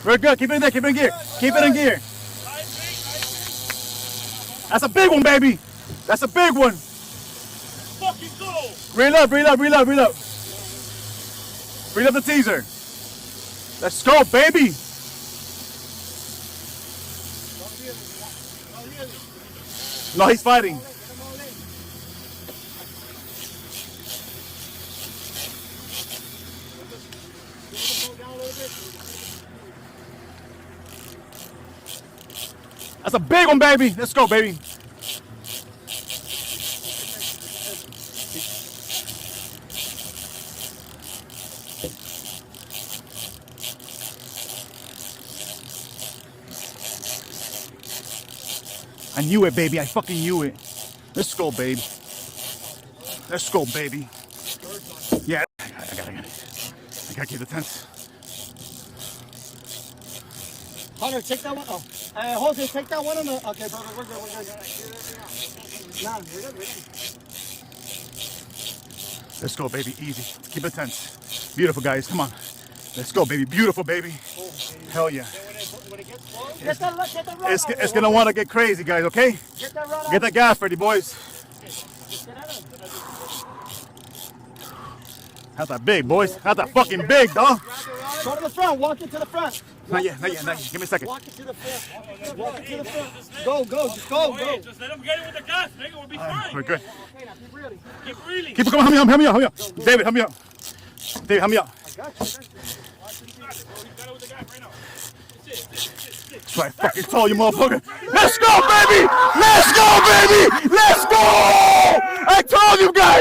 We're good. Keep it in there. Keep it in gear. Keep it in gear. That's a big one, baby. That's a big one. Fucking go. Reel up, reel up, reel up, reel up. Reel up the teaser. Let's go, baby. No, he's fighting. That's a big one, baby. Let's go, baby. I knew it, baby. I fucking knew it. Let's go, baby. Let's go, baby. Yeah, I gotta keep the tent. Hunter, take that one. Oh, Jose, take that one on the. Okay, brother, we're good. Nah, we're good. Let's go, baby. Easy. Keep it tense. Beautiful, guys. Come on. Let's go, baby. Beautiful, baby. Hell yeah. When it gets close, get that run. It's gonna want to get crazy, guys. Okay? Get that run. Get that gas ready, boys. How's that big, boys? How's that fucking big, dog? Go to the front. Walk into the front. Not yet. Give me a second. Walk into the front. Walk into the front. Go. Just go. Just let him get it with the gas, nigga. We'll be fine. We're good. Okay, now keep reeling. Keep reeling. Keep it coming. Help me out. David, help me out. David, help me out. I got you. He's got it with the gas right now. That's what I fucking told you, motherfucker. Let's go, baby! Let's go, baby! Let's go! I told you guys!